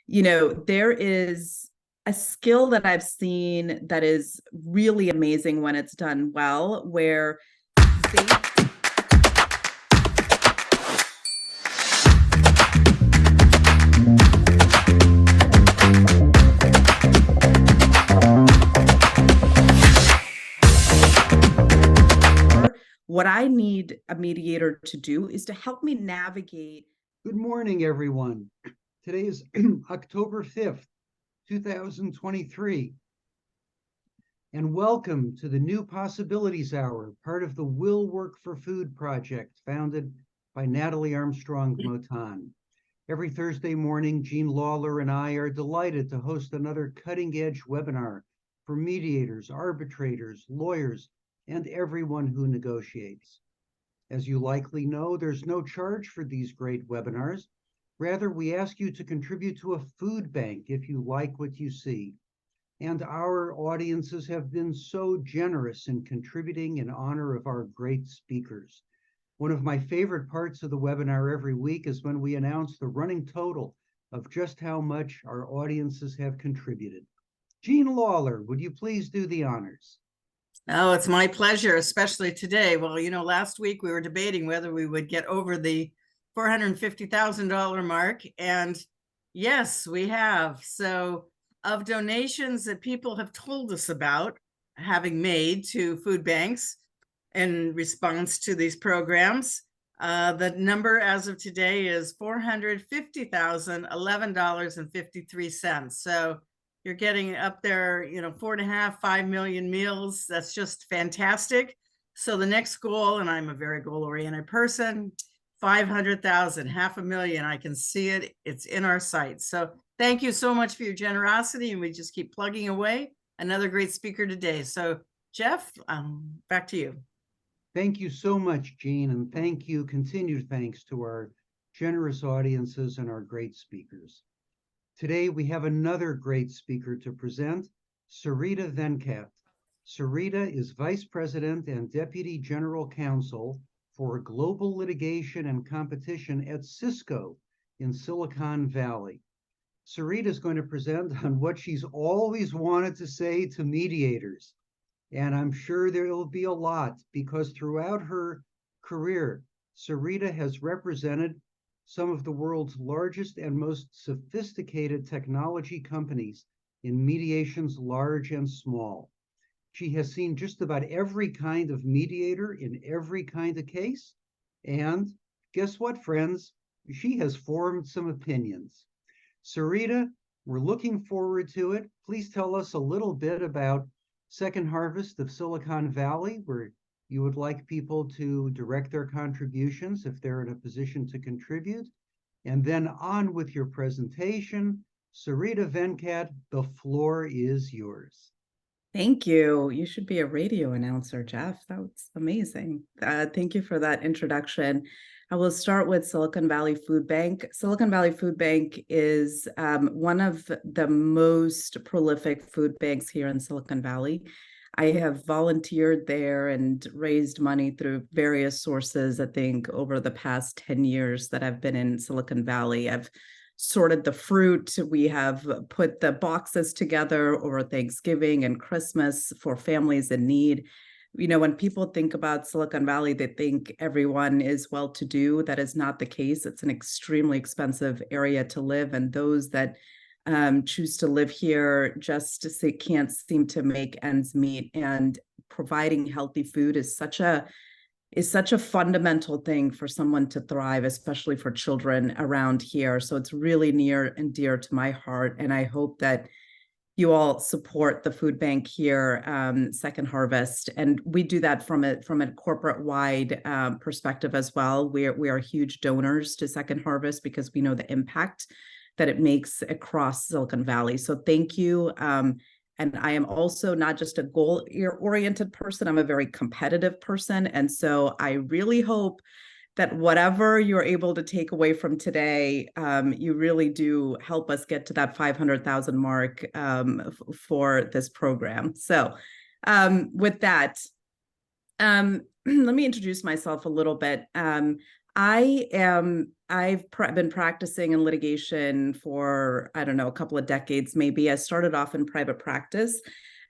There is a skill that I've seen that is really amazing when it's done well, where they what I need a mediator to do is to help me navigate. Good morning, everyone. Today is October 5th, 2023. And welcome to the New Possibilities Hour, part of the Will Work for Food project founded by Natalie Armstrong-Motin. Every Thursday morning, Jean Lawler and I are delighted to host another cutting-edge webinar for mediators, arbitrators, lawyers, and everyone who negotiates. As you likely know, there's no charge for these great webinars. Rather, we ask you to contribute to a food bank if you like what you see. And our audiences have been so generous in contributing in honor of our great speakers. One of my favorite parts of the webinar every week is when we announce the running total of just how much our audiences have contributed. Jean Lawler, would you please do the honors? Oh, it's my pleasure, especially today. Well, last week we were debating whether we would get over the $450,000 mark. And yes, we have. So of donations that people have told us about having made to food banks in response to these programs, the number as of today is $450,011.53. So you're getting up there, 4.5, 5 million meals. That's just fantastic. So the next goal, and I'm a very goal-oriented person, 500,000, 500,000. I can see it. It's in our sights. So thank you so much for your generosity. And we just keep plugging away. Another great speaker today. So Jeff, back to you. Thank you so much, Jean. And continued thanks to our generous audiences and our great speakers. Today, we have another great speaker to present, Sarita Venkat. Sarita is Vice President and Deputy General Counsel for Global Litigation and Competition at Cisco in Silicon Valley. Sarita is going to present on what she's always wanted to say to mediators. And I'm sure there will be a lot, because throughout her career, Sarita has represented some of the world's largest and most sophisticated technology companies in mediations large and small. She has seen just about every kind of mediator in every kind of case. And guess what, friends? She has formed some opinions. Sarita, we're looking forward to it. Please tell us a little bit about Second Harvest of Silicon Valley, where you would like people to direct their contributions if they're in a position to contribute. And then on with your presentation. Sarita Venkat, the floor is yours. Thank you. You should be a radio announcer, Jeff. That's amazing. Thank you for that introduction. I will start with Silicon Valley Food Bank. Silicon Valley Food Bank is one of the most prolific food banks here in Silicon Valley. I have volunteered there and raised money through various sources, I think, over the past 10 years that I've been in Silicon Valley. I've sorted the fruit. We have put the boxes together over Thanksgiving and Christmas for families in need. When people think about Silicon Valley, they think everyone is well-to-do. That is not the case. It's an extremely expensive area to live, and those that choose to live here just can't seem to make ends meet. And providing healthy food is such a fundamental thing for someone to thrive, especially for children around here. So it's really near and dear to my heart. And I hope that you all support the food bank here, Second Harvest. And we do that from a corporate-wide perspective as well. We are huge donors to Second Harvest because we know the impact that it makes across Silicon Valley. So thank you. And I am also not just a goal-oriented person, I'm a very competitive person. And so I really hope that whatever you're able to take away from today, you really do help us get to that 500,000 mark for this program. So with that, let me introduce myself a little bit. been practicing in litigation for, I don't know, a couple of decades, maybe. I started off in private practice.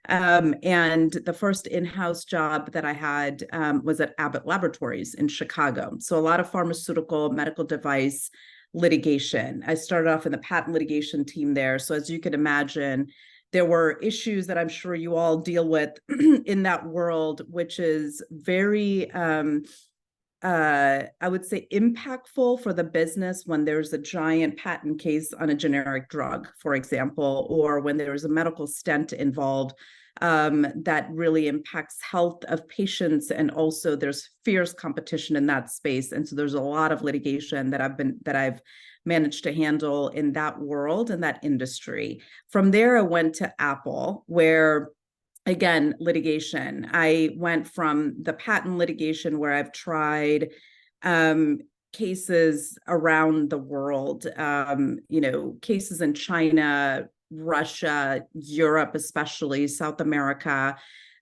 And the first in-house job that I had was at Abbott Laboratories in Chicago. So a lot of pharmaceutical, medical device litigation. I started off in the patent litigation team there. So as you can imagine, there were issues that I'm sure you all deal with in that world, which is very, I would say, impactful for the business when there's a giant patent case on a generic drug, for example, or when there's a medical stent involved that really impacts health of patients, and also there's fierce competition in that space. And so there's a lot of litigation that I've managed to handle in that world and that industry. From there, I went to Apple, where again, litigation. I went from the patent litigation where I've tried cases around the world, cases in China, Russia, Europe, especially South America,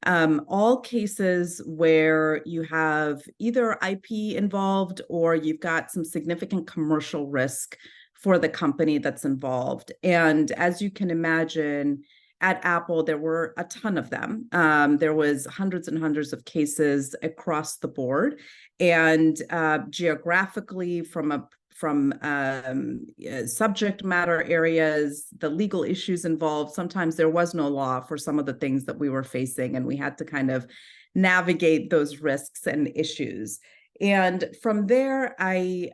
all cases where you have either IP involved or you've got some significant commercial risk for the company that's involved. And as you can imagine, at Apple, there were a ton of them. There was hundreds and hundreds of cases across the board, and geographically, from subject matter areas, the legal issues involved. Sometimes there was no law for some of the things that we were facing, and we had to kind of navigate those risks and issues. And from there, I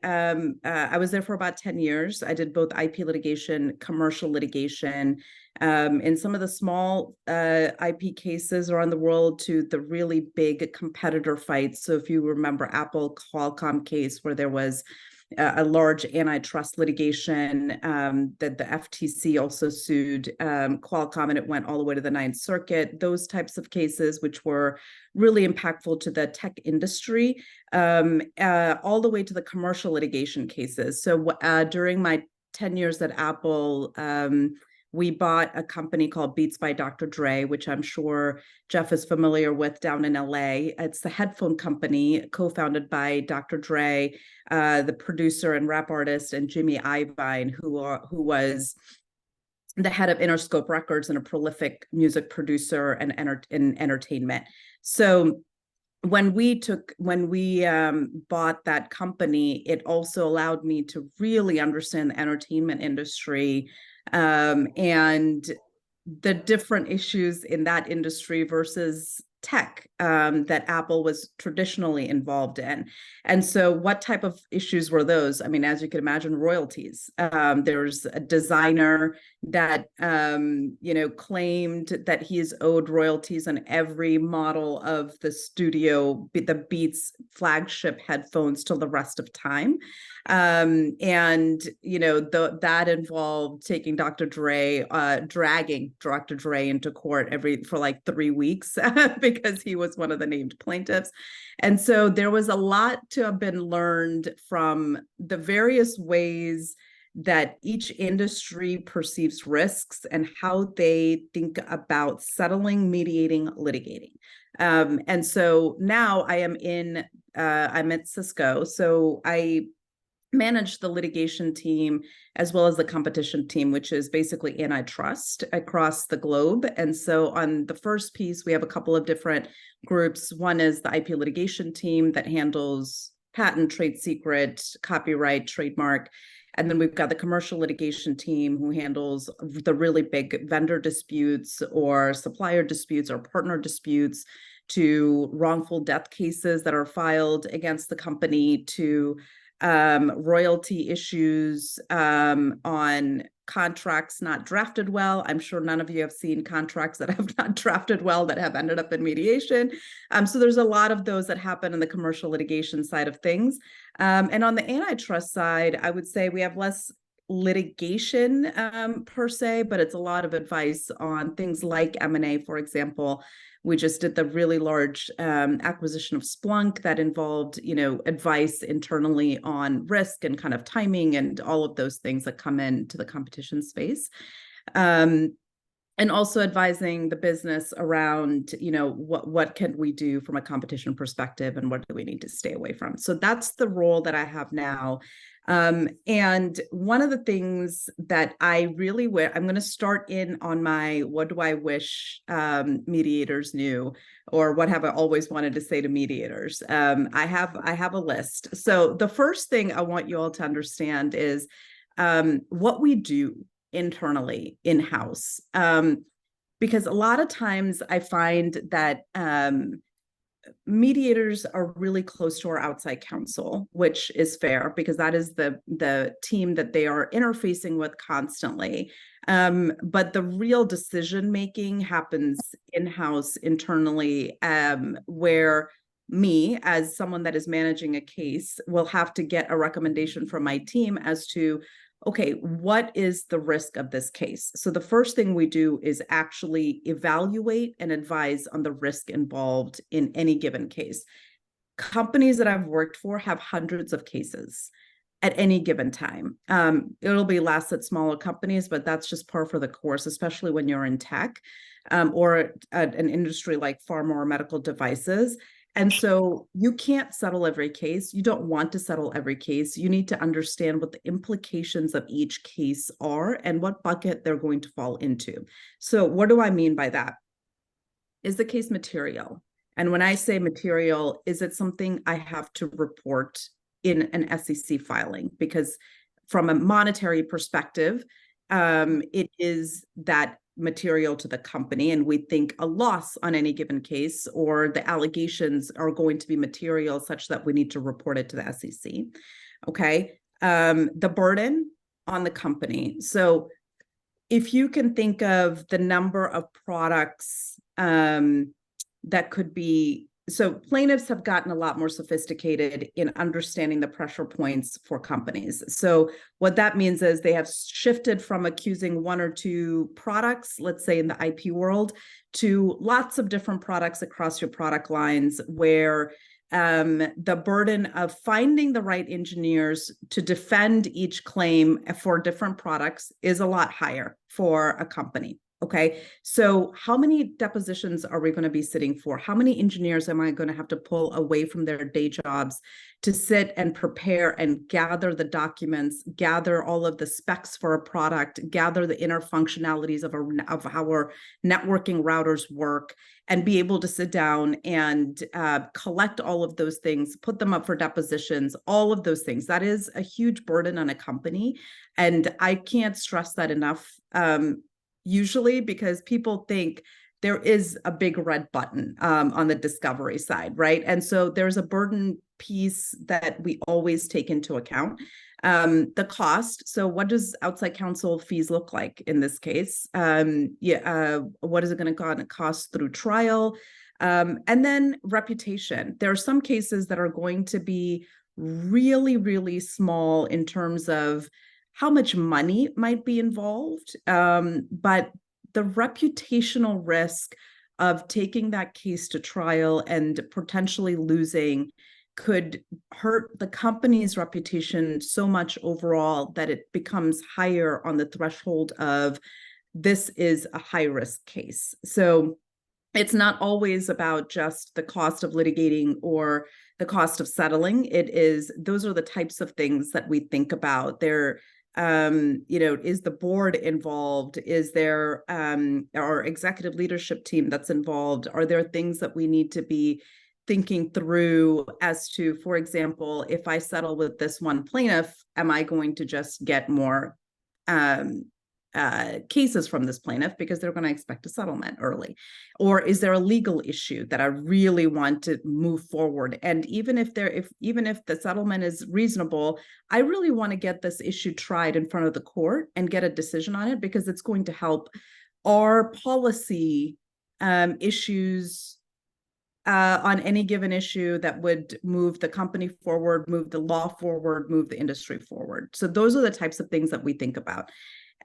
was there for about 10 years. I did both IP litigation, commercial litigation, in some of the small IP cases around the world to the really big competitor fights. So if you remember Apple Qualcomm case, where there was a large antitrust litigation that the FTC also sued Qualcomm, and it went all the way to the Ninth Circuit. Those types of cases, which were really impactful to the tech industry, all the way to the commercial litigation cases. So during my 10 years at Apple, we bought a company called Beats by Dr. Dre, which I'm sure Jeff is familiar with down in LA. It's the headphone company co-founded by Dr. Dre, the producer and rap artist, and Jimmy Iovine, who was the head of Interscope Records and a prolific music producer and in entertainment. So when we bought that company, it also allowed me to really understand the entertainment industry and the different issues in that industry versus tech that Apple was traditionally involved in. And so what type of issues were those? I mean, as you can imagine, royalties. There's a designer that, claimed that he is owed royalties on every model of the the Beats flagship headphones till the rest of time. That involved taking Dr. Dre, dragging Dr. Dre into court for like 3 weeks because he was one of the named plaintiffs. And so there was a lot to have been learned from the various ways that each industry perceives risks and how they think about settling, mediating, litigating. And so now I'm at Cisco. So I manage the litigation team as well as the competition team, which is basically antitrust across the globe. And so on the first piece, we have a couple of different groups. One is the IP litigation team that handles patent, trade secret, copyright, trademark. And then we've got the commercial litigation team who handles the really big vendor disputes or supplier disputes or partner disputes, to wrongful death cases that are filed against the company, to royalty issues on contracts not drafted well. I'm sure none of you have seen contracts that have not drafted well that have ended up in mediation. So there's a lot of those that happen in the commercial litigation side of things. And on the antitrust side, I would say we have less litigation per se, but it's a lot of advice on things like M&A, for example. We just did the really large acquisition of Splunk that involved, advice internally on risk and kind of timing and all of those things that come into the competition space. And and also advising the business around, what can we do from a competition perspective and what do we need to stay away from. So that's the role that I have now. And one of the things that I really I'm going to start in on my what do I wish mediators knew, or what have I always wanted to say to mediators. I have a list. So the first thing I want you all to understand is what we do internally in-house. Because a lot of times I find that mediators are really close to our outside counsel, which is fair because that is the team that they are interfacing with constantly. But the real decision making happens in-house internally, where me, as someone that is managing a case, will have to get a recommendation from my team as to, okay, what is the risk of this case? So the first thing we do is actually evaluate and advise on the risk involved in any given case. Companies that I've worked for have hundreds of cases at any given time. It'll be less at smaller companies, but that's just par for the course, especially when you're in tech or an industry like pharma or medical devices. And so you can't settle every case. You don't want to settle every case. You need to understand what the implications of each case are and what bucket they're going to fall into. So what do I mean by that? Is the case material? And when I say material, is it something I have to report in an SEC filing? Because from a monetary perspective, it is that material to the company, and we think a loss on any given case or the allegations are going to be material such that we need to report it to the SEC. Okay. The burden on the company. So if you can think of the number of products that could be, so plaintiffs have gotten a lot more sophisticated in understanding the pressure points for companies. So what that means is they have shifted from accusing one or two products, let's say in the IP world, to lots of different products across your product lines, where the burden of finding the right engineers to defend each claim for different products is a lot higher for a company. Okay, so how many depositions are we going to be sitting for? How many engineers am I going to have to pull away from their day jobs to sit and prepare and gather the documents, gather all of the specs for a product, gather the inner functionalities of how our networking routers work, and be able to sit down and collect all of those things, put them up for depositions, all of those things. That is a huge burden on a company. And I can't stress that enough. Usually, because people think there is a big red button on the discovery side, right? And so there's a burden piece that we always take into account. The cost. So what does outside counsel fees look like in this case? What is it going to cost through trial? And then reputation. There are some cases that are going to be really, really small in terms of how much money might be involved, but the reputational risk of taking that case to trial and potentially losing could hurt the company's reputation so much overall that it becomes higher on the threshold of this is a high-risk case. So it's not always about just the cost of litigating or the cost of settling. Those are the types of things that we think about. Is the board involved? Is there our executive leadership team that's involved? Are there things that we need to be thinking through as to, for example, if I settle with this one plaintiff, am I going to just get more cases from this plaintiff because they're going to expect a settlement early? Or is there a legal issue that I really want to move forward? And even if the settlement is reasonable, I really want to get this issue tried in front of the court and get a decision on it, because it's going to help our policy issues on any given issue that would move the company forward, move the law forward, move the industry forward. So those are the types of things that we think about.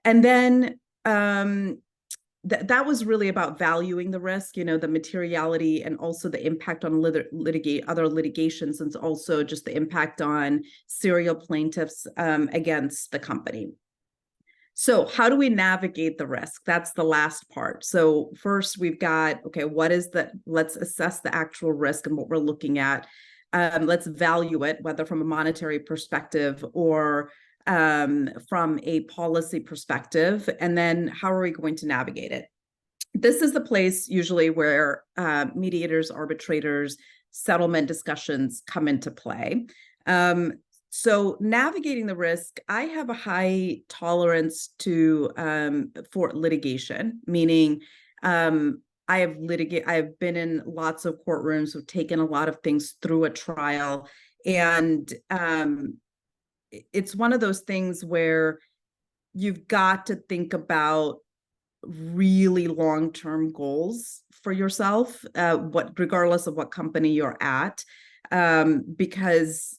And then that was really about valuing the risk, the materiality, and also the impact on other litigations, and also just the impact on serial plaintiffs against the company. So how do we navigate the risk? That's the last part. So first we've got, okay, let's assess the actual risk and what we're looking at. Let's value it, whether from a monetary perspective or from a policy perspective. And then how are we going to navigate it? This is the place usually where mediators, arbitrators, settlement discussions come into play. So navigating the risk, I have a high tolerance to for litigation, meaning I have been in lots of courtrooms, have taken a lot of things through a trial, and it's one of those things where you've got to think about really long-term goals for yourself, regardless of what company you're at, because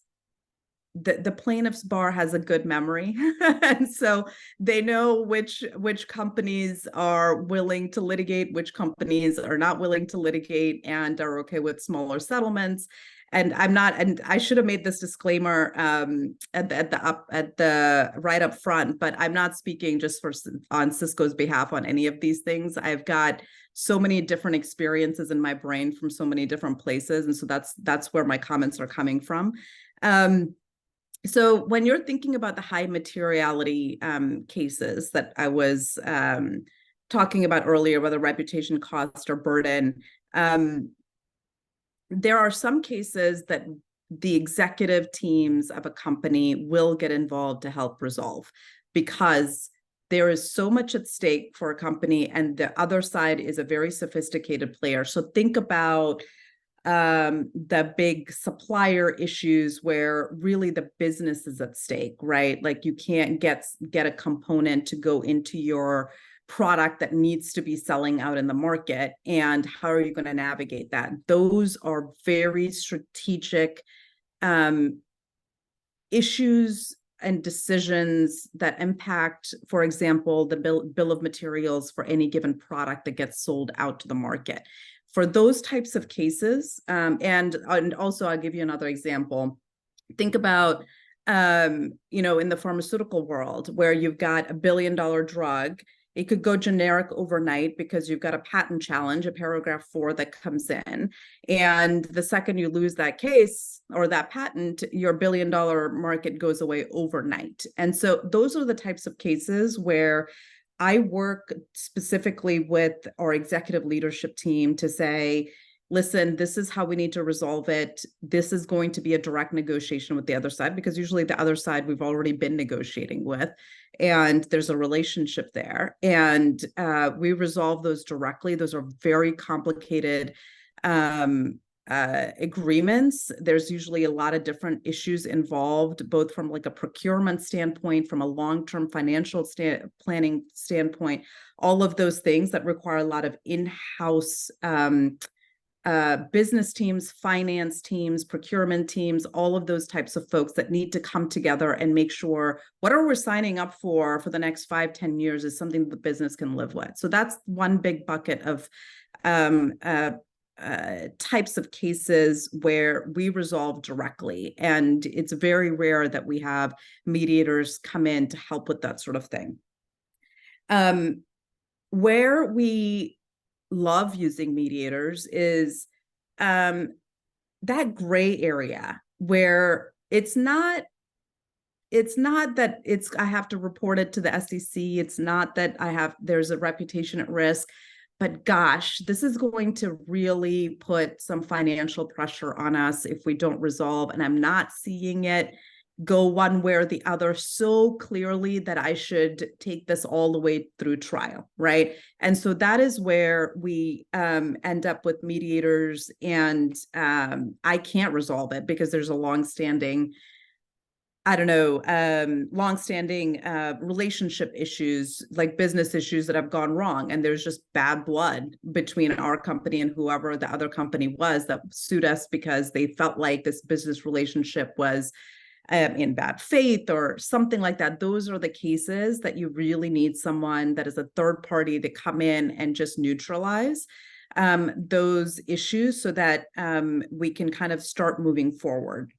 the plaintiff's bar has a good memory, and so they know which companies are willing to litigate, which companies are not willing to litigate, and are okay with smaller settlements. And I should have made this disclaimer at the right up front, but I'm not speaking just on Cisco's behalf on any of these things. I've got so many different experiences in my brain from so many different places, and so that's where my comments are coming from. So when you're thinking about the high materiality cases that I was talking about earlier, whether reputation, cost, or burden, there are some cases that the executive teams of a company will get involved to help resolve, because there is so much at stake for a company, and the other side is a very sophisticated player. So think about the big supplier issues where really the business is at stake, right? Like you can't get a component to go into your product that needs to be selling out in the market, and how are you going to navigate that? Those are very strategic issues and decisions that impact, for example, the bill of materials for any given product that gets sold out to the market. For those types of cases, and also I'll give you another example. Think about, in the pharmaceutical world where you've got $1 billion drug. It could go generic overnight because you've got a patent challenge, a paragraph 4 that comes in. And the second you lose that case or that patent, your $1 billion market goes away overnight. And so those are the types of cases where I work specifically with our executive leadership team to say, listen, this is how we need to resolve it. This is going to be a direct negotiation with the other side, because usually the other side we've already been negotiating with, and there's a relationship there. And we resolve those directly. Those are very complicated agreements. There's usually a lot of different issues involved, both from like a procurement standpoint, from a long-term financial planning standpoint, all of those things that require a lot of in-house business teams, finance teams, procurement teams, all of those types of folks that need to come together and make sure whatever we're signing up for the next 5-10 years is something the business can live with. So that's one big bucket of types of cases where we resolve directly. And it's very rare that we have mediators come in to help with that sort of thing. Where we love using mediators is that gray area where it's not that I have to report it to the SEC. It's not that there's a reputation at risk, but gosh, this is going to really put some financial pressure on us if we don't resolve. And I'm not seeing it go one way or the other so clearly that I should take this all the way through trial, right? And so that is where we end up with mediators, and I can't resolve it because there's a longstanding relationship issues, like business issues that have gone wrong. And there's just bad blood between our company and whoever the other company was that sued us because they felt like this business relationship was in bad faith or something like that. Those are the cases that you really need someone that is a third party to come in and just neutralize those issues so that we can kind of start moving forward.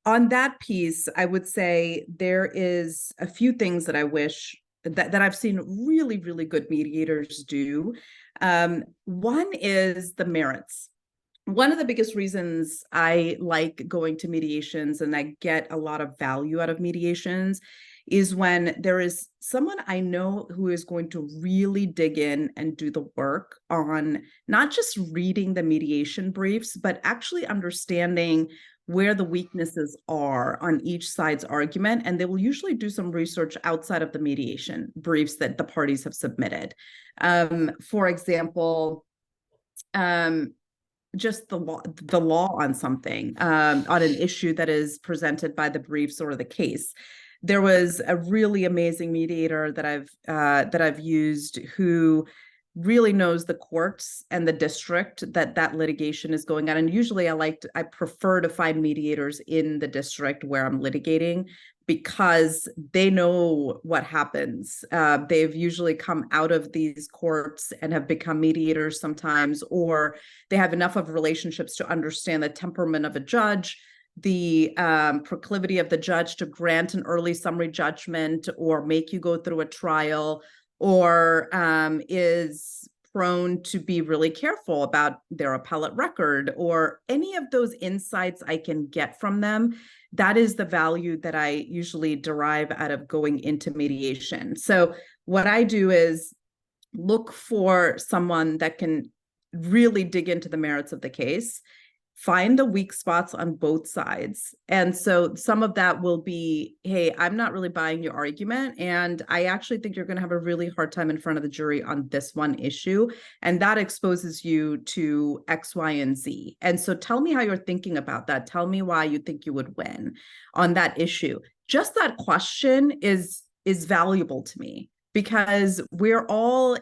on that piece, I would say there is a few things that I wish that I've seen really, really good mediators do. One is the merits. One of the biggest reasons I like going to mediations and I get a lot of value out of mediations is when there is someone I know who is going to really dig in and do the work on not just reading the mediation briefs, but actually understanding where the weaknesses are on each side's argument. And they will usually do some research outside of the mediation briefs that the parties have submitted. For example, just the law on something, on an issue that is presented by the briefs or the case. There was a really amazing mediator that I've used who really knows the courts and the district that litigation is going on. And usually I prefer to find mediators in the district where I'm litigating because they know what happens. They've usually come out of these courts and have become mediators sometimes, or they have enough of relationships to understand the temperament of a judge, the proclivity of the judge to grant an early summary judgment or make you go through a trial, or is prone to be really careful about their appellate record, or any of those insights I can get from them. That is the value that I usually derive out of going into mediation. So what I do is look for someone that can really dig into the merits of the case, find the weak spots on both sides. And so some of that will be, hey, I'm not really buying your argument, and I actually think you're going to have a really hard time in front of the jury on this one issue. And that exposes you to X, Y, and Z. And so tell me how you're thinking about that. Tell me why you think you would win on that issue. Just that question is valuable to me, because we're all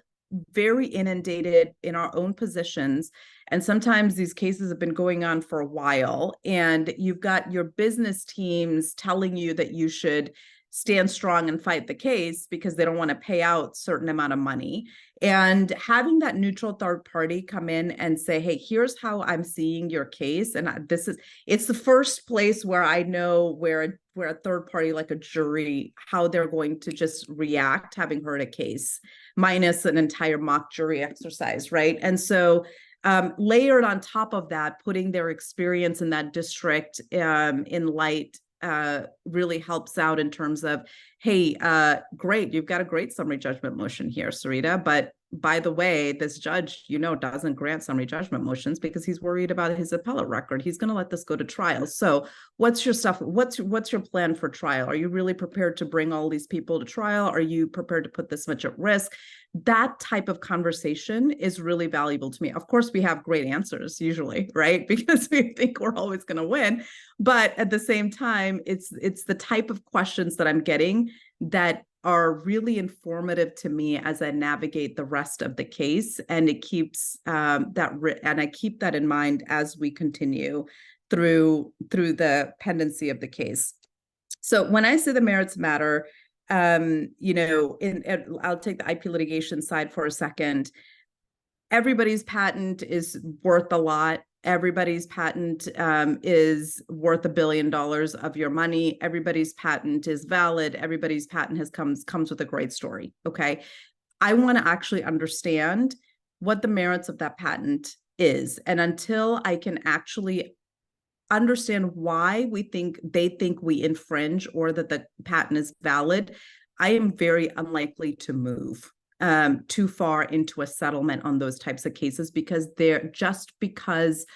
very inundated in our own positions. And sometimes these cases have been going on for a while, and you've got your business teams telling you that you should stand strong and fight the case because they don't want to pay out certain amount of money. And having that neutral third party come in and say, hey, here's how I'm seeing your case. And it's the first place where I know where a third party, like a jury, how they're going to just react, having heard a case, minus an entire mock jury exercise, right? And so layered on top of that, putting their experience in that district in light really helps out in terms of, hey, great, you've got a great summary judgment motion here, Sarita, but by the way, this judge, doesn't grant summary judgment motions because he's worried about his appellate record. He's going to let this go to trial. So what's your stuff? What's your plan for trial? Are you really prepared to bring all these people to trial? Are you prepared to put this much at risk? That type of conversation is really valuable to me. Of course, we have great answers usually, right? Because we think we're always going to win. But at the same time, it's the type of questions that I'm getting that are really informative to me as I navigate the rest of the case. And it keeps and I keep that in mind as we continue through the pendency of the case. So when I say the merits matter, I'll take the IP litigation side for a second. Everybody's patent is worth a lot. Everybody's patent is worth $1 billion of your money. Everybody's patent is valid. Everybody's patent comes with a great story. Okay. I want to actually understand what the merits of that patent is. And until I can actually understand why they think we infringe or that the patent is valid, I am very unlikely to move too far into a settlement on those types of cases, because because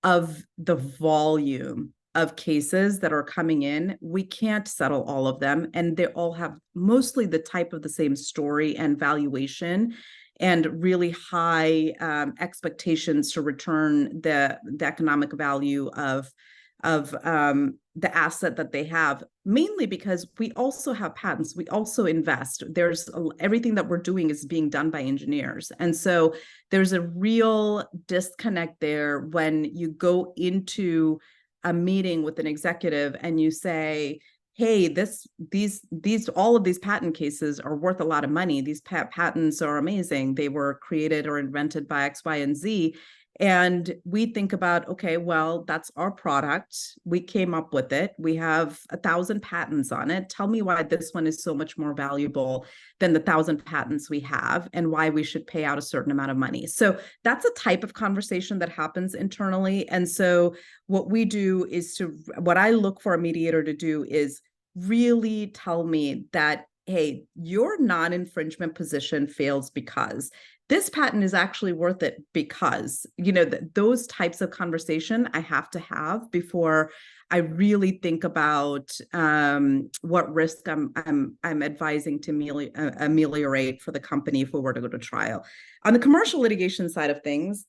of the volume of cases that are coming in, we can't settle all of them. And they all have mostly the type of the same story and valuation, and really high expectations to return the economic value of the asset that they have, mainly because we also have patents. We also invest. Everything that we're doing is being done by engineers. And so there's a real disconnect there when you go into a meeting with an executive and you say, hey, all of these patent cases are worth a lot of money. These patents are amazing. They were created or invented by X, Y, and Z. And we think about, okay, well, that's our product. We came up with it. We have 1,000 patents on it. Tell me why this one is so much more valuable than the 1,000 patents we have, and why we should pay out a certain amount of money. So that's a type of conversation that happens internally. And so what we do is what I look for a mediator to do is really tell me that, hey, your non-infringement position fails because this patent is actually worth it, because, those types of conversation I have to have before I really think about what risk I'm advising to ameliorate for the company if we were to go to trial. On the commercial litigation side of things,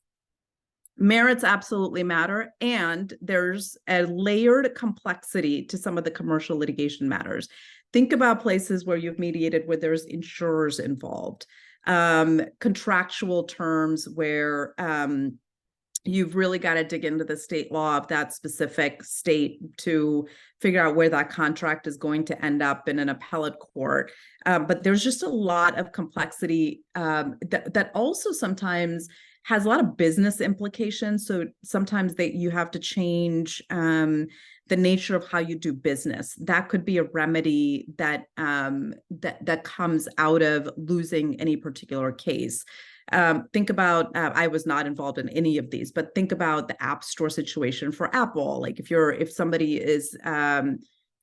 merits absolutely matter, and there's a layered complexity to some of the commercial litigation matters. Think about places where you've mediated where there's insurers involved, contractual terms where you've really got to dig into the state law of that specific state to figure out where that contract is going to end up in an appellate court. But there's just a lot of complexity that also sometimes has a lot of business implications. So sometimes you have to change the nature of how you do business. That could be a remedy that comes out of losing any particular case. Think about, I was not involved in any of these, but think about the App Store situation for Apple. Like if somebody is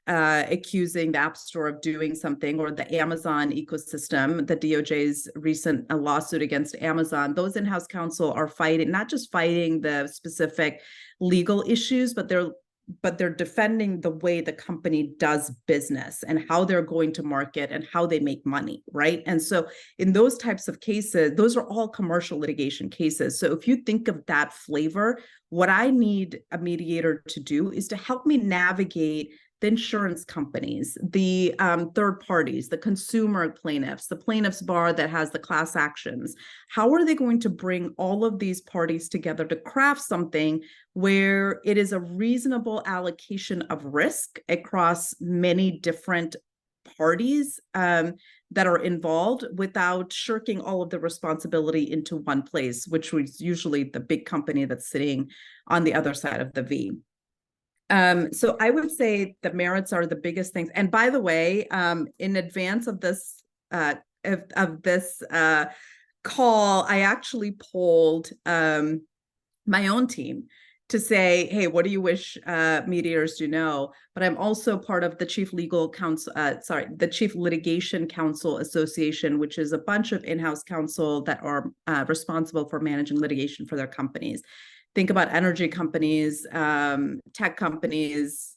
accusing the App Store of doing something, or the Amazon ecosystem, the DOJ's recent lawsuit against Amazon, those in-house counsel are fighting, not just fighting the specific legal issues, but they're defending the way the company does business and how they're going to market and how they make money, right? And so in those types of cases, those are all commercial litigation cases. So if you think of that flavor, what I need a mediator to do is to help me navigate the insurance companies, the third parties, the consumer plaintiffs, the plaintiffs bar that has the class actions. How are they going to bring all of these parties together to craft something where it is a reasonable allocation of risk across many different parties that are involved, without shirking all of the responsibility into one place, which was usually the big company that's sitting on the other side of the V. So I would say the merits are the biggest things. And by the way, in advance of this call, I actually polled my own team to say, hey, what do you wish mediators do know? But I'm also part of the Chief Litigation Counsel Association, which is a bunch of in-house counsel that are responsible for managing litigation for their companies. Think about energy companies, tech companies,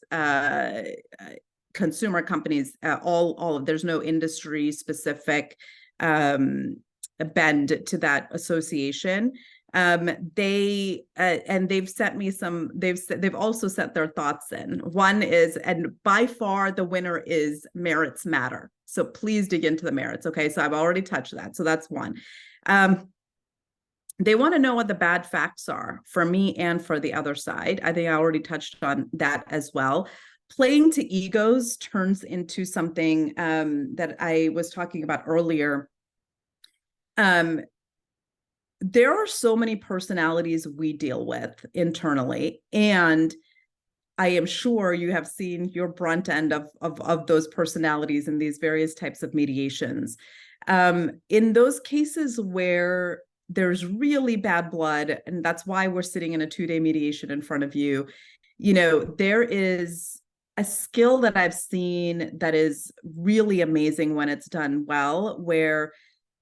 consumer companies, all of, there's no industry specific bend to that association. They've sent me some, they've also sent their thoughts in. One is, and by far the winner is merits matter. So please dig into the merits. Okay. So I've already touched that. So that's one. They want to know what the bad facts are for me and for the other side. I think I already touched on that as well. Playing to egos turns into something that I was talking about earlier. There are so many personalities we deal with internally, and I am sure you have seen your brunt end of those personalities in these various types of mediations. In those cases where there's really bad blood, and that's why we're sitting in a 2-day mediation in front of you, there is a skill that I've seen that is really amazing when it's done well, where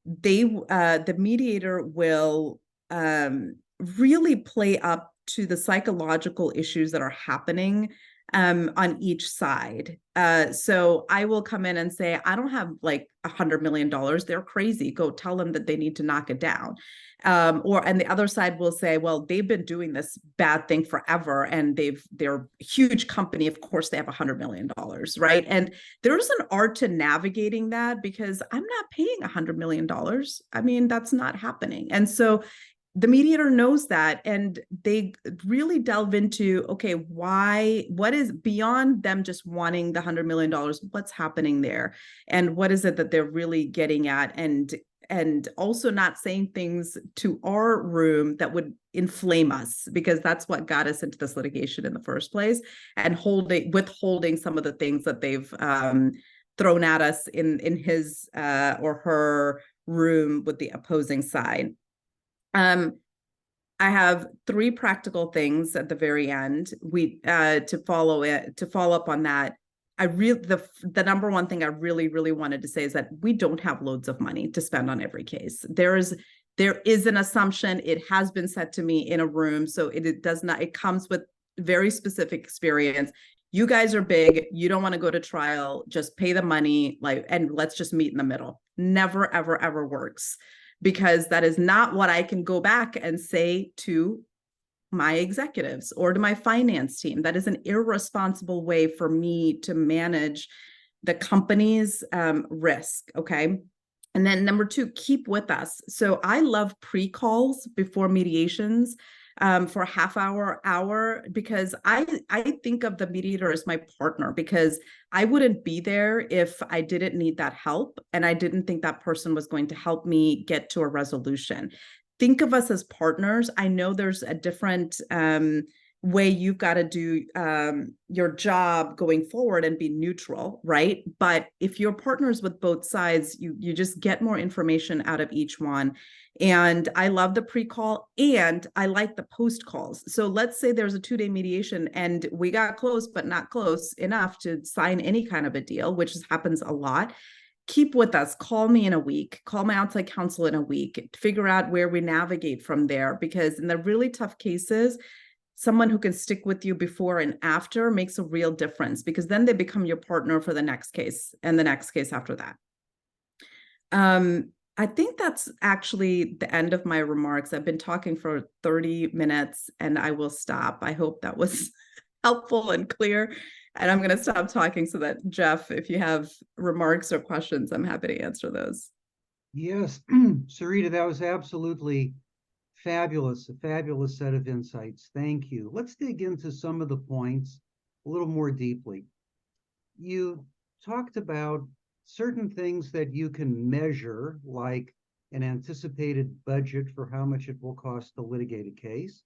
the mediator will really play up to the psychological issues that are happening on each side. So I will come in and say, I don't have like $100 million. They're crazy. Go tell them that they need to knock it down. And the other side will say, well, they've been doing this bad thing forever, and they're a huge company. Of course, they have $100 million, right? And there's an art to navigating that, because I'm not paying $100 million. I mean, that's not happening. And so the mediator knows that, and they really delve into, okay, what is beyond them just wanting the $100 million, what's happening there, and what is it that they're really getting at, and and also not saying things to our room that would inflame us, because that's what got us into this litigation in the first place, and withholding some of the things that they've thrown at us in his or her room with the opposing side. I have 3 practical things at the very end. To follow up on that. The number one thing I really wanted to say is that we don't have loads of money to spend on every case. There is an assumption. It has been said to me in a room, so it does not. It comes with very specific experience. You guys are big. You don't want to go to trial. Just pay the money, and let's just meet in the middle. Never, ever works, because that is not what I can go back and say to my executives or to my finance team. That is an irresponsible way for me to manage the company's risk. Okay. And then number 2, keep with us. So I love pre-calls before mediations for a half hour, because I think of the mediator as my partner, because I wouldn't be there if I didn't need that help and I didn't think that person was going to help me get to a resolution. Think of us as partners. I know there's a different way you've got to do your job going forward and be neutral, right? But if you're partners with both sides, you just get more information out of each one. And I love the pre-call, and I like the post calls. So let's say there's a 2-day mediation and we got close, but not close enough to sign any kind of a deal, which happens a lot. Keep with us. Call me in a week. Call my outside counsel in a week. Figure out where we navigate from there, because in the really tough cases, someone who can stick with you before and after makes a real difference, because then they become your partner for the next case and the next case after that. I think that's actually the end of my remarks. I've been talking for 30 minutes and I will stop. I hope that was helpful and clear. And I'm going to stop talking so that, Jeff, if you have remarks or questions, I'm happy to answer those. Yes, Sarita, that was absolutely fabulous, a fabulous set of insights. Thank you. Let's dig into some of the points a little more deeply. You talked about certain things that you can measure, like an anticipated budget for how much it will cost to litigate a case.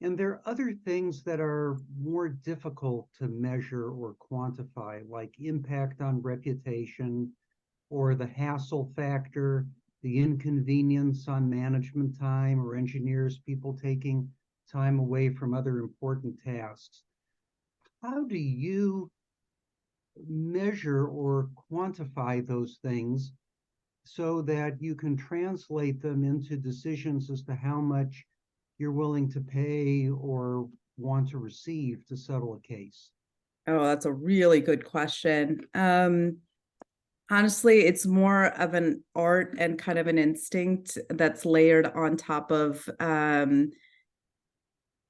And there are other things that are more difficult to measure or quantify, like impact on reputation, or the hassle factor, the inconvenience on management time, or engineers, people taking time away from other important tasks. How do you measure or quantify those things so that you can translate them into decisions as to how much you're willing to pay or want to receive to settle a case? Oh, that's a really good question. Honestly, it's more of an art and kind of an instinct that's layered on top of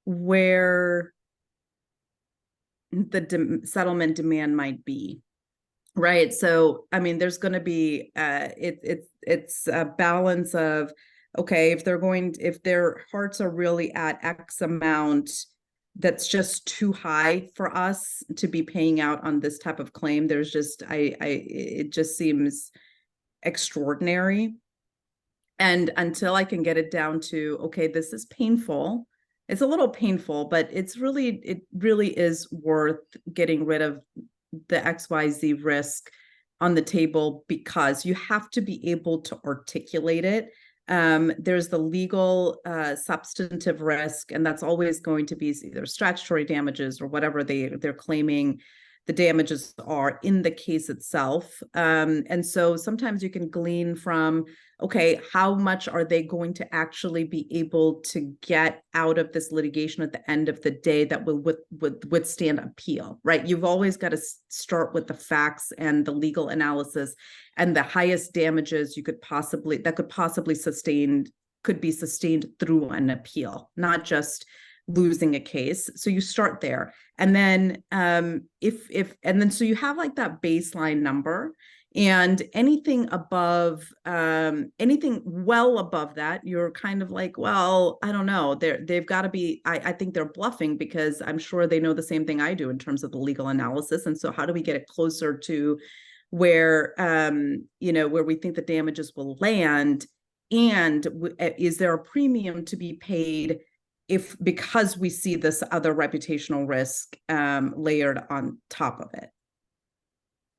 where the settlement demand might be, right? So, I mean, there's going to be it's a balance of, okay, if their hearts are really at X amount, that's just too high for us to be paying out on this type of claim. There's just it just seems extraordinary. And until I can get it down to, okay, this is painful. It's a little painful, but it really is worth getting rid of the XYZ risk on the table, because you have to be able to articulate it. There's the legal substantive risk, and that's always going to be either statutory damages or whatever they're claiming the damages are in the case itself. And so sometimes you can glean from, okay, how much are they going to actually be able to get out of this litigation at the end of the day that will withstand appeal, right? You've always got to start with the facts and the legal analysis, and the highest damages could be sustained through an appeal, not just losing a case. So you start there. And then so you have like that baseline number, and anything well above that, you're kind of like, well, I don't know. They've got to be, I think they're bluffing, because I'm sure they know the same thing I do in terms of the legal analysis. And so how do we get it closer to where, where we think the damages will land, and is there a premium to be paid because we see this other reputational risk layered on top of it.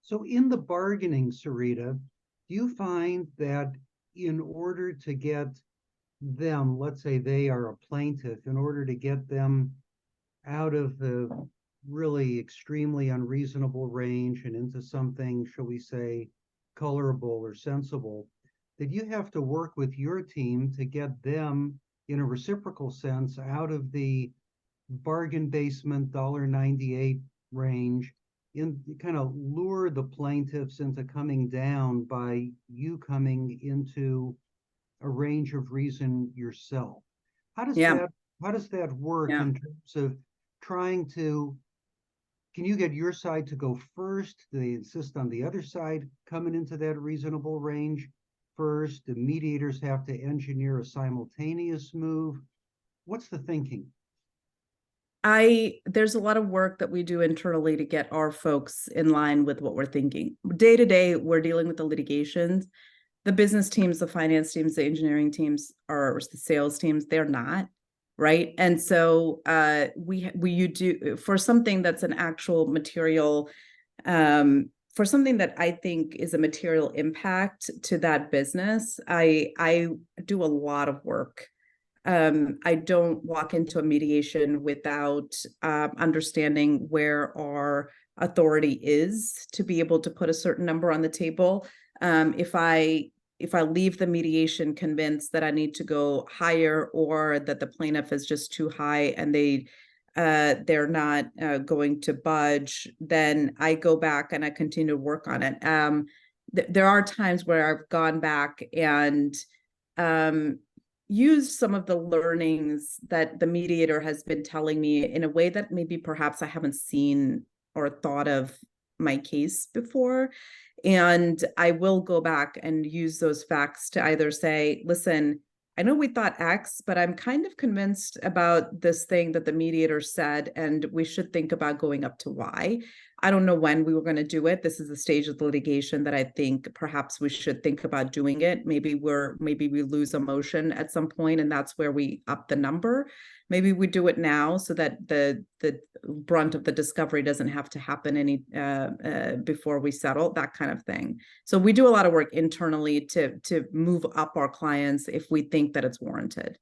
So in the bargaining, Sarita, do you find that in order to get them, let's say they are a plaintiff, in order to get them out of the really extremely unreasonable range and into something, shall we say, colorable or sensible, that you have to work with your team to get them in a reciprocal sense out of the bargain basement $1.98 range, in kind of lure the plaintiffs into coming down by you coming into a range of reason yourself. How does that work in terms of trying to, can you get your side to go first? Do they insist on the other side coming into that reasonable range first? Do mediators have to engineer a simultaneous move? What's the thinking? There's a lot of work that we do internally to get our folks in line with what we're thinking. Day to day, we're dealing with the litigations. The business teams, the finance teams, the engineering teams, or the sales teams, they're not, right? And so you do, for something that's an actual material, for something that I think is a material impact to that business, I do a lot of work. I don't walk into a mediation without understanding where our authority is to be able to put a certain number on the table. If I leave the mediation convinced that I need to go higher, or that the plaintiff is just too high and they're not going to budge, then I go back and I continue to work on it. There are times where I've gone back and used some of the learnings that the mediator has been telling me in a way that maybe perhaps I haven't seen or thought of my case before. And I will go back and use those facts to either say, listen, I know we thought X, but I'm kind of convinced about this thing that the mediator said, and we should think about going up to Y. I don't know when we were going to do it. This is the stage of the litigation that I think perhaps we should think about doing it. Maybe we lose a motion at some point, and that's where we up the number. Maybe we do it now so that the brunt of the discovery doesn't have to happen any before we settle, that kind of thing. So we do a lot of work internally to move up our clients if we think that it's warranted.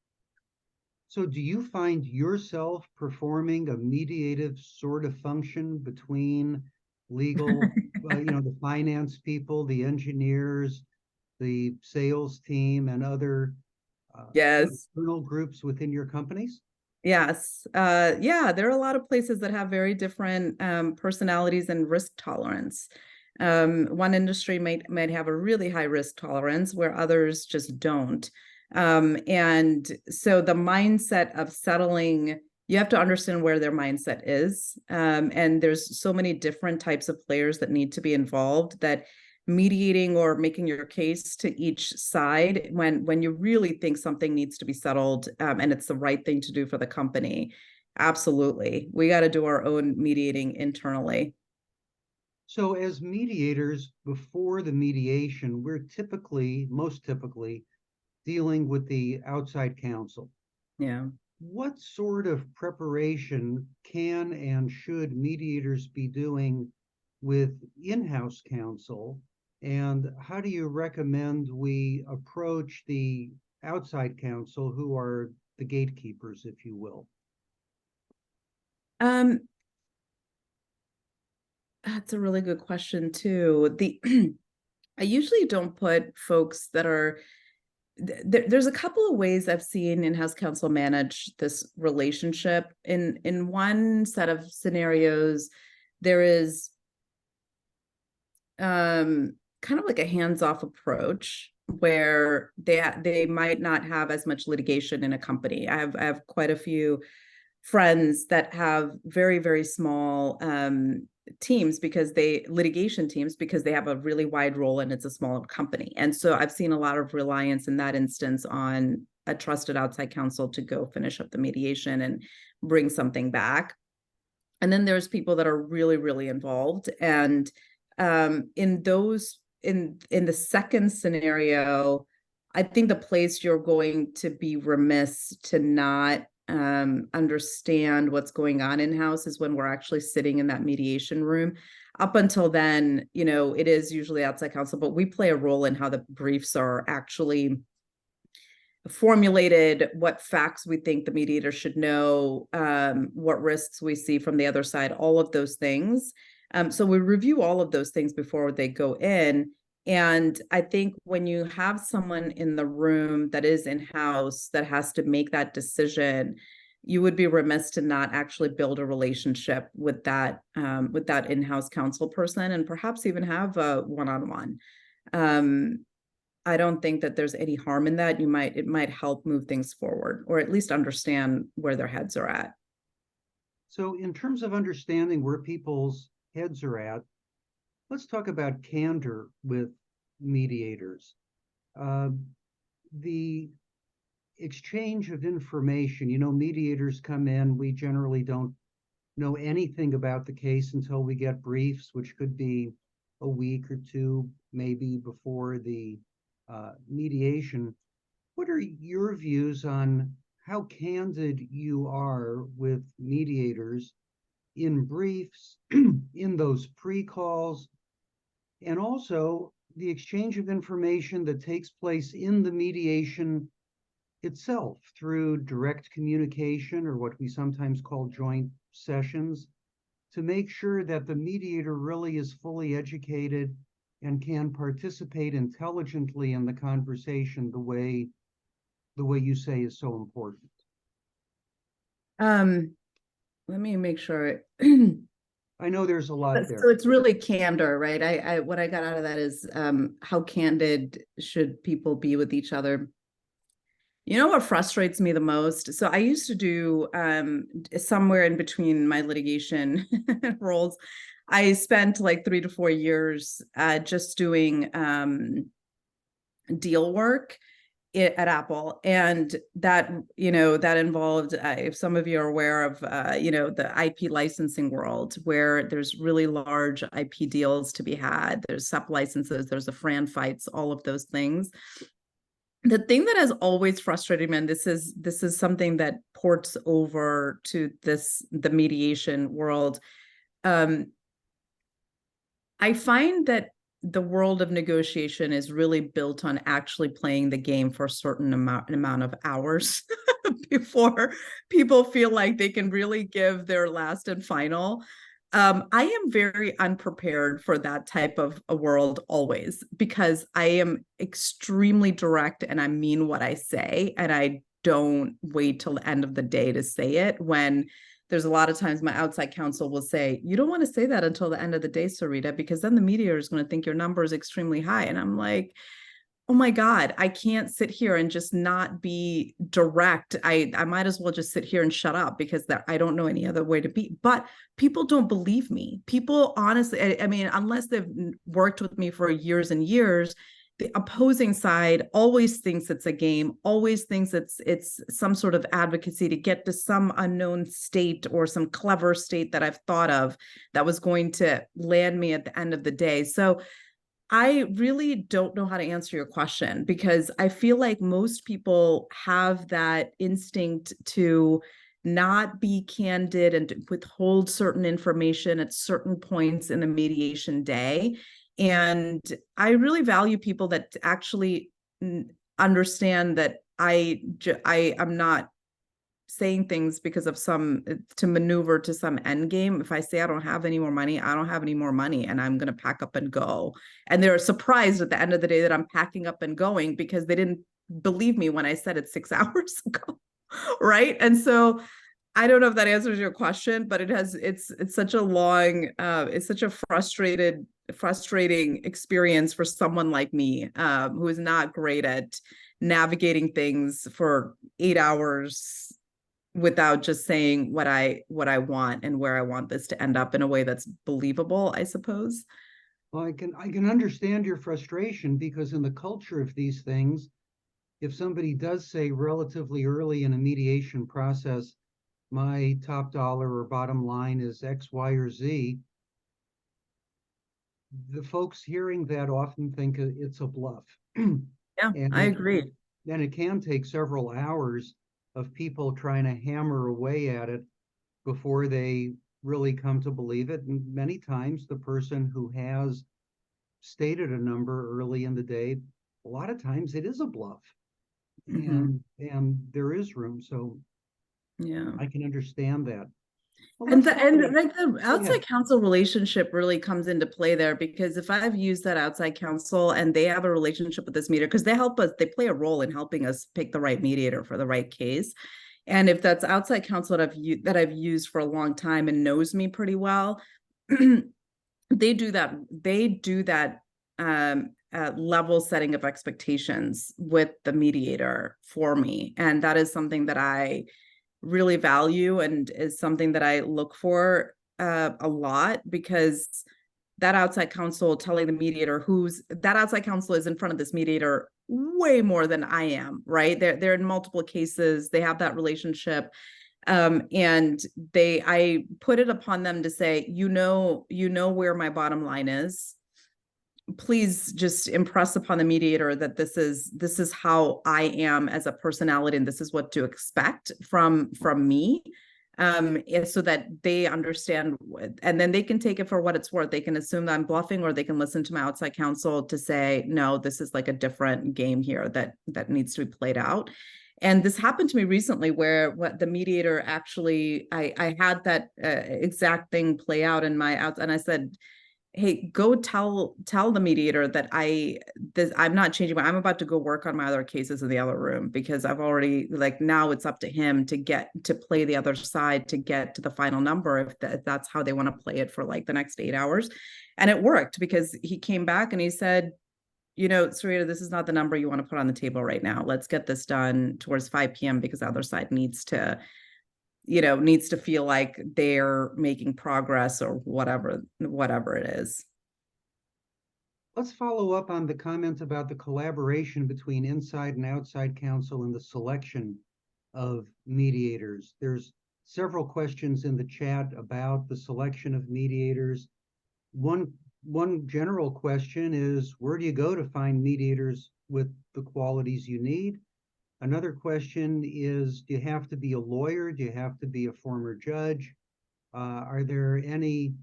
So do you find yourself performing a mediative sort of function between legal, the finance people, the engineers, the sales team, and other internal groups within your companies? Yes. There are a lot of places that have very different personalities and risk tolerance. One industry might have a really high risk tolerance where others just don't. And so the mindset of settling, you have to understand where their mindset is. And there's so many different types of players that need to be involved, that mediating or making your case to each side when you really think something needs to be settled, and it's the right thing to do for the company. Absolutely. We got to do our own mediating internally. So as mediators, before the mediation, we're most typically dealing with the outside counsel. Yeah. What sort of preparation can and should mediators be doing with in-house counsel? And how do you recommend we approach the outside counsel, who are the gatekeepers, if you will? That's a really good question too. I usually don't put folks that are there's a couple of ways I've seen in-house counsel manage this relationship. In one set of scenarios, there is kind of like a hands-off approach where they might not have as much litigation in a company. I have quite a few friends that have very, very small teams, litigation teams, because they have a really wide role and it's a smaller company. And so I've seen a lot of reliance in that instance on a trusted outside counsel to go finish up the mediation and bring something back. And then there's people that are really, really involved, and In those, in the second scenario, I think the place you're going to be remiss to not understand what's going on in-house is when we're actually sitting in that mediation room. Up until then, you know, it is usually outside counsel, but we play a role in how the briefs are actually formulated, what facts we think the mediator should know, what risks we see from the other side, all of those things. So we review all of those things before they go in. And I think when you have someone in the room that is in-house that has to make that decision, you would be remiss to not actually build a relationship with that in-house counsel person, and perhaps even have a one-on-one. I don't think that there's any harm in that. It might help move things forward, or at least understand where their heads are at. So in terms of understanding where people's heads are at, let's talk about candor with mediators. The exchange of information, you know, mediators come in, we generally don't know anything about the case until we get briefs, which could be a week or two, maybe before the mediation. What are your views on how candid you are with mediators in briefs, in those pre-calls, and also the exchange of information that takes place in the mediation itself through direct communication, or what we sometimes call joint sessions, to make sure that the mediator really is fully educated and can participate intelligently in the conversation the way you say is so important? Let me make sure. I know there's a lot there. So it's really candor, right? I what I got out of that is how candid should people be with each other? You know what frustrates me the most? So I used to do somewhere in between my litigation roles, I spent like 3 to 4 years just doing deal work at Apple. And that, you know, that involved, if some of you are aware of, you know, the IP licensing world, where there's really large IP deals to be had. There's SEP licenses, there's the Fran fights, all of those things. The thing that has always frustrated me, and this is something that ports over to the mediation world. I find that the world of negotiation is really built on actually playing the game for a certain amount of hours before people feel like they can really give their last and final. I am very unprepared for that type of a world always, because I am extremely direct and I mean what I say, and I don't wait till the end of the day to say it. When there's a lot of times my outside counsel will say, you don't want to say that until the end of the day, Sarita, because then the mediator is going to think your number is extremely high. And I'm like, oh my God, I can't sit here and just not be direct. I might as well just sit here and shut up, because I don't know any other way to be. But people don't believe me. People, honestly, I mean, unless they've worked with me for years and years, the opposing side always thinks it's a game, always thinks it's some sort of advocacy to get to some unknown state or some clever state that I've thought of that was going to land me at the end of the day. So I really don't know how to answer your question, because I feel like most people have that instinct to not be candid and to withhold certain information at certain points in the mediation day. And I really value people that actually understand that I'm not saying things because of to maneuver to some end game. If I say I don't have any more money, I don't have any more money, and I'm going to pack up and go. And they're surprised at the end of the day that I'm packing up and going, because they didn't believe me when I said it 6 hours ago. Right. And so I don't know if that answers your question, but it's such a long, it's such a frustrating experience for someone like me, who is not great at navigating things for 8 hours without just saying what I want and where I want this to end up in a way that's believable, I suppose. Well, I can understand your frustration, because in the culture of these things, if somebody does say relatively early in a mediation process, my top dollar or bottom line is X, Y, or Z, the folks hearing that often think it's a bluff. Yeah, And I agree. it can take several hours of people trying to hammer away at it before they really come to believe it. And many times the person who has stated a number early in the day, a lot of times it is a bluff. Mhm. And there is room. So Yeah. I can understand that. Well, And let's the talk and about, like the go ahead. outside counsel relationship really comes into play there, because if I've used that outside counsel and they have a relationship with this mediator, because they help us, they play a role in helping us pick the right mediator for the right case. And if that's outside counsel that I've used for a long time and knows me pretty well, they do that level setting of expectations with the mediator for me. And that is something that I really value and is something that I look for a lot, because that outside counsel telling the mediator that outside counsel is in front of this mediator way more than I am, right? They're in multiple cases, they have that relationship. And I put it upon them to say, you know where my bottom line is. Please just impress upon the mediator that this is how I am as a personality, and this is what to expect from me. And so that they understand, and then they can take it for what it's worth. They can assume that I'm bluffing, or they can listen to my outside counsel to say, no, this is like a different game here that needs to be played out. And this happened to me recently, where what the mediator actually, I had that exact thing play out in my out, and I said, hey, go tell the mediator that I'm not changing I'm about to go work on my other cases in the other room, because I've already, like, now it's up to him to get to play the other side to get to the final number, if that's how they want to play it for like the next 8 hours. And it worked, because he came back and he said, Sarita, this is not the number you want to put on the table right now. Let's get this done towards 5 p.m. because the other side needs to feel like they're making progress, or whatever it is. Let's follow up on the comment about the collaboration between inside and outside counsel in the selection of mediators. There's several questions in the chat about the selection of mediators. One general question is, where do you go to find mediators with the qualities you need? Another question is, do you have to be a lawyer? Do you have to be a former judge? Are there any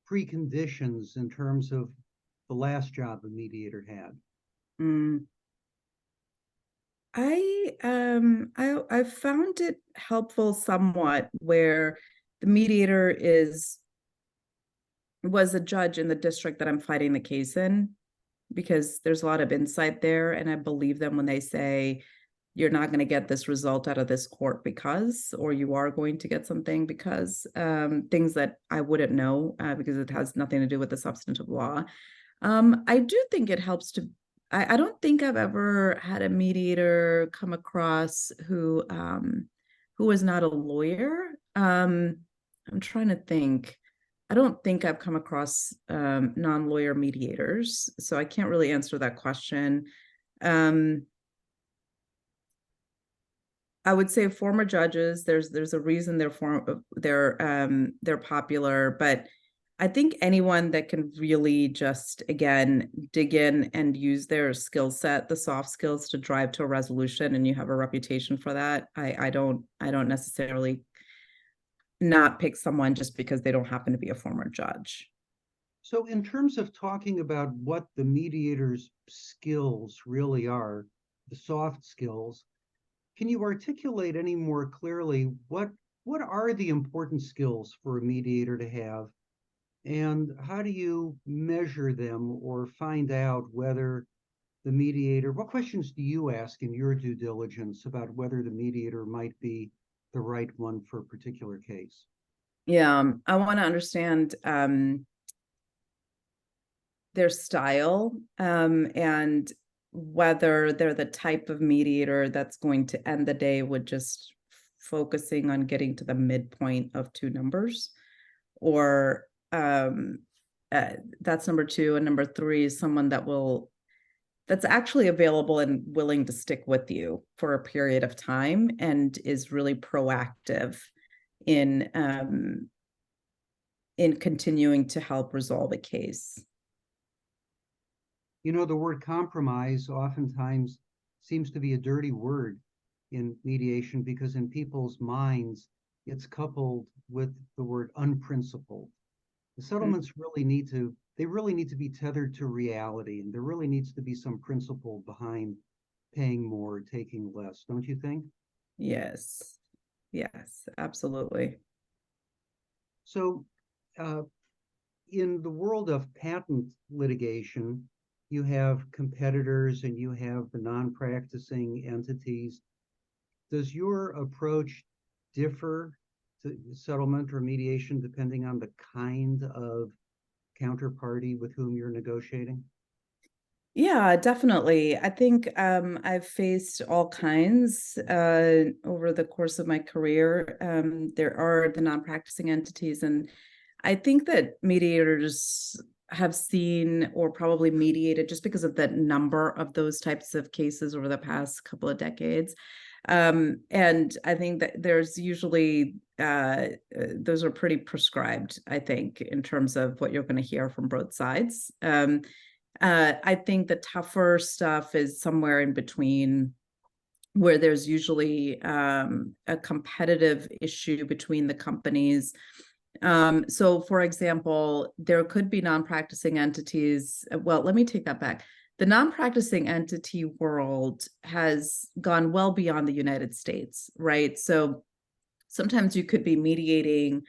preconditions in terms of the last job a mediator had? I found it helpful somewhat, where the mediator was a judge in the district that I'm fighting the case in, because there's a lot of insight there, and I believe them when they say, you're not going to get this result out of this court because, or you are going to get something because, things that I wouldn't know, because it has nothing to do with the substantive law. I do think it helps to, I don't think I've ever had a mediator come across who was not a lawyer. I'm trying to think. I don't think I've come across non-lawyer mediators, so I can't really answer that question. I would say former judges, there's a reason they're popular, but I think anyone that can really just, again, dig in and use their skill set, the soft skills, to drive to a resolution, and you have a reputation for that. I don't necessarily not pick someone just because they don't happen to be a former judge. So in terms of talking about what the mediator's skills really are, the soft skills, can you articulate any more clearly what are the important skills for a mediator to have, and how do you measure them or find out whether the mediator, what questions do you ask in your due diligence about whether the mediator might be the right one for a particular case? Yeah, I want to understand their style, and whether they're the type of mediator that's going to end the day with just focusing on getting to the midpoint of two numbers, or that's number two. And number three is someone that's actually available and willing to stick with you for a period of time, and is really proactive in in continuing to help resolve a case. You know, the word compromise oftentimes seems to be a dirty word in mediation because in people's minds, it's coupled with the word unprincipled. The settlements really need to be tethered to reality, and there really needs to be some principle behind paying more, taking less, don't you think? Yes. Yes, absolutely. So, in the world of patent litigation, you have competitors and you have the non-practicing entities. Does your approach differ to settlement or mediation depending on the kind of counterparty with whom you're negotiating? Yeah, definitely. I think I've faced all kinds over the course of my career. There are the non-practicing entities, and I think that mediators have seen or probably mediated just because of the number of those types of cases over the past couple of decades. And I think that there's usually those are pretty prescribed, I think, in terms of what you're going to hear from both sides. I think the tougher stuff is somewhere in between, where there's usually a competitive issue between the companies. So, for example, there could be non-practicing entities. Well, let me take that back. The non-practicing entity world has gone well beyond the United States, right? So sometimes you could be mediating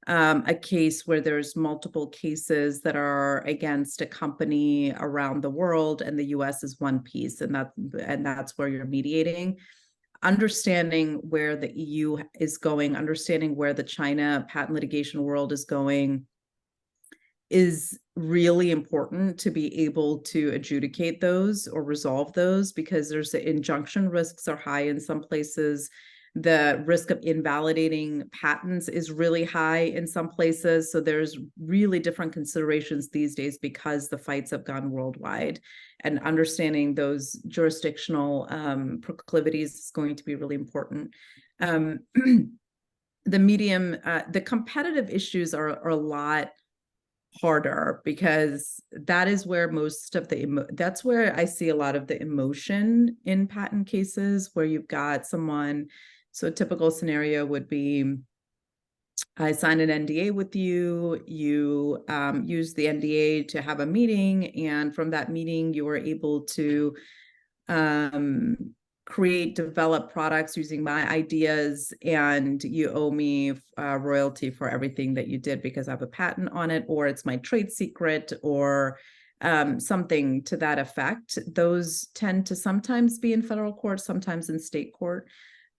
a case where there's multiple cases that are against a company around the world, and the US is one piece, and that's where you're mediating. Understanding where the EU is going, understanding where the China patent litigation world is going is really important to be able to adjudicate those or resolve those, because there's the injunction risks are high in some places. The risk of invalidating patents is really high in some places. So there's really different considerations these days because the fights have gone worldwide, and understanding those jurisdictional proclivities is going to be really important. The competitive issues are a lot harder, because that is where most of that's where I see a lot of the emotion in patent cases, where you've got someone. So a typical scenario would be, I sign an NDA with you, you use the NDA to have a meeting, and from that meeting you were able to develop products using my ideas, and you owe me royalty for everything that you did because I have a patent on it, or it's my trade secret, or something to that effect. Those tend to sometimes be in federal court, sometimes in state court.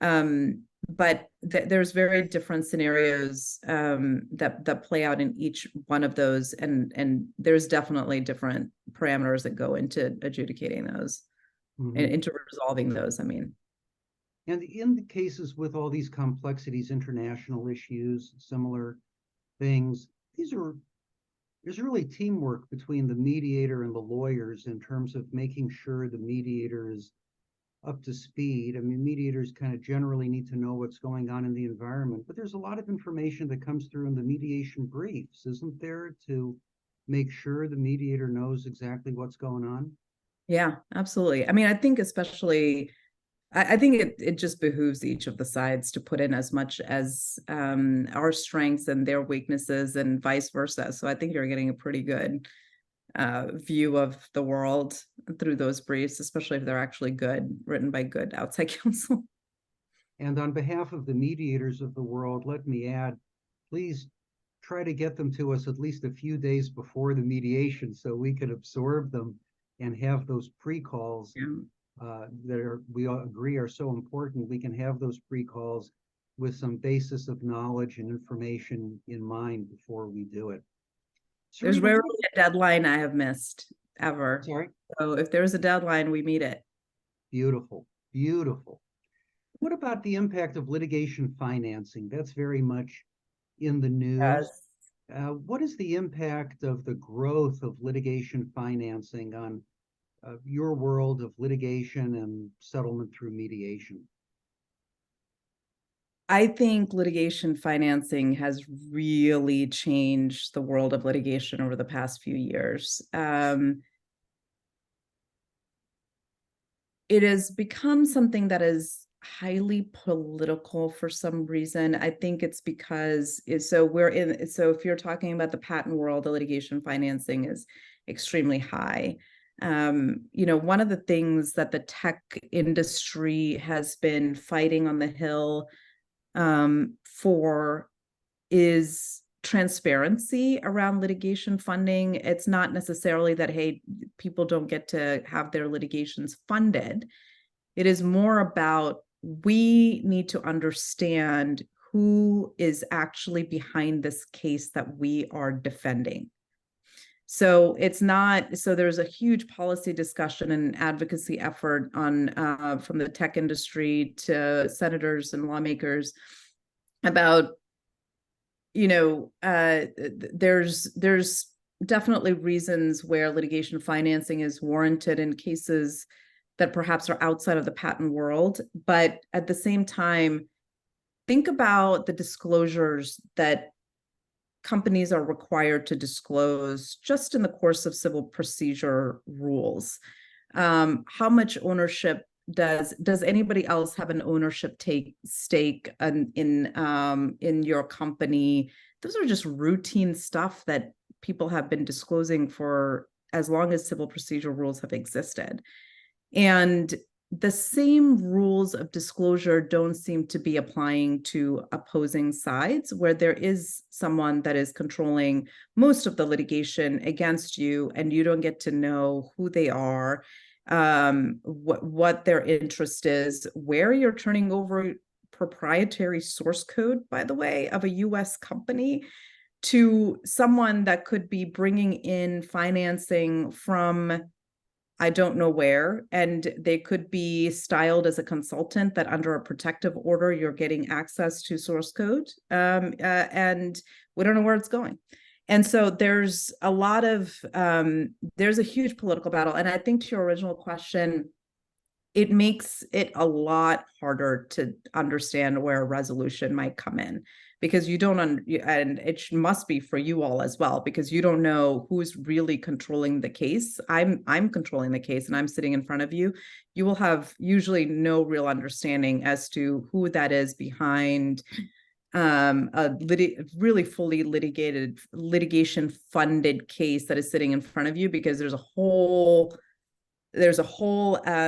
But there's very different scenarios that play out in each one of those, and there's definitely different parameters that go into adjudicating those. Mm-hmm. Into resolving those, I mean. And in the cases with all these complexities, international issues, similar things, there's really teamwork between the mediator and the lawyers in terms of making sure the mediator is up to speed. I mean, mediators kind of generally need to know what's going on in the environment, but there's a lot of information that comes through in the mediation briefs, isn't there, to make sure the mediator knows exactly what's going on? Yeah, absolutely. I mean, I think especially, I think it just behooves each of the sides to put in as much as our strengths and their weaknesses, and vice versa. So I think you're getting a pretty good view of the world through those briefs, especially if they're actually good, written by good outside counsel. And on behalf of the mediators of the world, let me add, please try to get them to us at least a few days before the mediation so we can absorb them and have those pre-calls that we all agree are so important. We can have those pre-calls with some basis of knowledge and information in mind before we do it. There's rarely a deadline I have missed, ever. Sorry? So if there's a deadline, we meet it. Beautiful, beautiful. What about the impact of litigation financing? That's very much in the news. Yes. What is the impact of the growth of litigation financing on your world of litigation and settlement through mediation? I think litigation financing has really changed the world of litigation over the past few years. It has become something that is highly political for some reason. I think it's because so if you're talking about the patent world, the litigation financing is extremely high. One of the things that the tech industry has been fighting on the Hill for is transparency around litigation funding. It's not necessarily that, hey, people don't get to have their litigations funded. It is more about, we need to understand who is actually behind this case that we are defending. So there's a huge policy discussion and advocacy effort on from the tech industry to senators and lawmakers about, there's definitely reasons where litigation financing is warranted in cases that perhaps are outside of the patent world. But at the same time, think about the disclosures that companies are required to disclose just in the course of civil procedure rules. How much ownership does anybody else have an ownership stake in your company? Those are just routine stuff that people have been disclosing for as long as civil procedure rules have existed. And the same rules of disclosure don't seem to be applying to opposing sides, where there is someone that is controlling most of the litigation against you, and you don't get to know who they are, what their interest is, where you're turning over proprietary source code, by the way, of a US company to someone that could be bringing in financing from I don't know where, and they could be styled as a consultant that under a protective order, you're getting access to source code, and we don't know where it's going. And so there's a huge political battle. And I think to your original question, it makes it a lot harder to understand where a resolution might come in, because you don't, and it must be for you all as well, because you don't know who's really controlling the case. I'm controlling the case and I'm sitting in front of you. You will have usually no real understanding as to who that is behind really fully litigated litigation funded case that is sitting in front of you, because there's a whole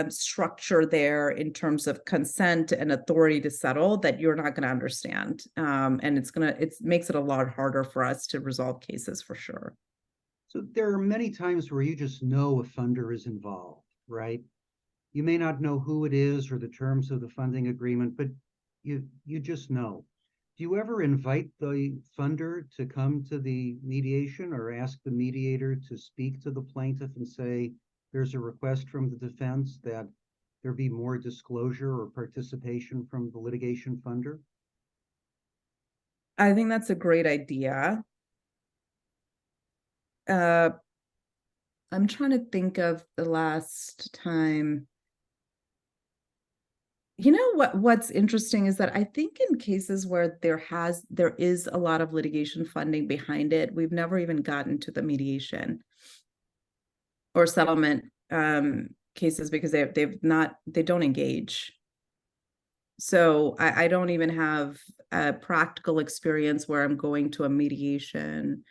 structure there in terms of consent and authority to settle that you're not going to understand. And it makes it a lot harder for us to resolve cases, for sure. So there are many times where you just know a funder is involved, right? You may not know who it is or the terms of the funding agreement, but you just know. Do you ever invite the funder to come to the mediation, or ask the mediator to speak to the plaintiff and say, there's a request from the defense that there be more disclosure or participation from the litigation funder? I think that's a great idea. I'm trying to think of the last time. You know what's interesting is that I think in cases where there is a lot of litigation funding behind it, we've never even gotten to the mediation or settlement cases, because they don't engage. So I don't even have a practical experience where I'm going to a mediation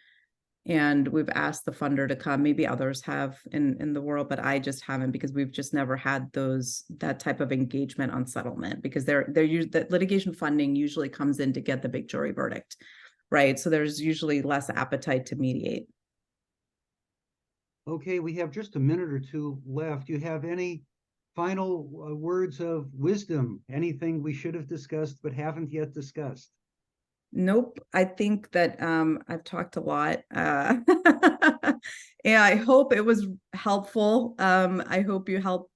and we've asked the funder to come. Maybe others have in the world, but I just haven't, because we've just never had that type of engagement on settlement, because that litigation funding usually comes in to get the big jury verdict, right? So there's usually less appetite to mediate. Okay, we have just a minute or two left. Do you have any final words of wisdom? Anything we should have discussed but haven't yet discussed? Nope. I think that I've talked a lot. And I hope it was helpful. I hope you help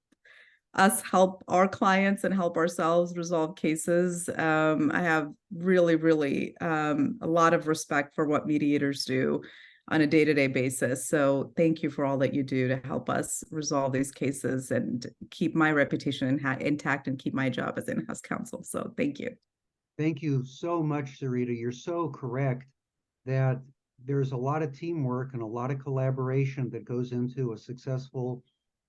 us help our clients and help ourselves resolve cases. I have really, really a lot of respect for what mediators do on a day-to-day basis. So thank you for all that you do to help us resolve these cases and keep my reputation intact and keep my job as in-house counsel. So thank you. Thank you so much, Sarita. You're so correct that there's a lot of teamwork and a lot of collaboration that goes into a successful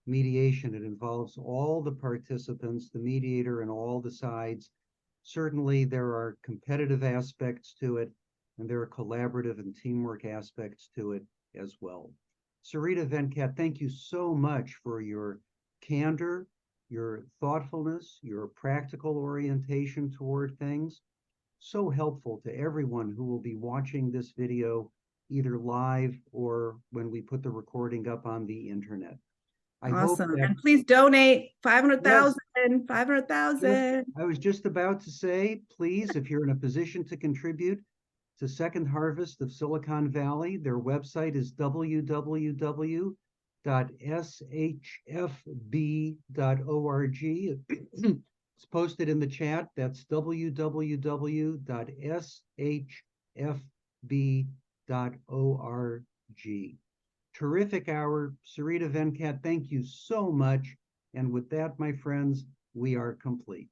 mediation. It involves all the participants, the mediator, and all the sides. Certainly, there are competitive aspects to it, and there are collaborative and teamwork aspects to it as well. Sarita Venkat, thank you so much for your candor, your thoughtfulness, your practical orientation toward things. So helpful to everyone who will be watching this video either live or when we put the recording up on the internet. I hope Awesome. that, And please donate 500,000, yes, 500,000. I was just about to say, please, if you're in a position to contribute to Second Harvest of Silicon Valley, their website is www.shfb.org. It's posted in the chat. That's www.shfb.org. Terrific hour. Sarita Venkat, thank you so much. And with that, my friends, we are complete.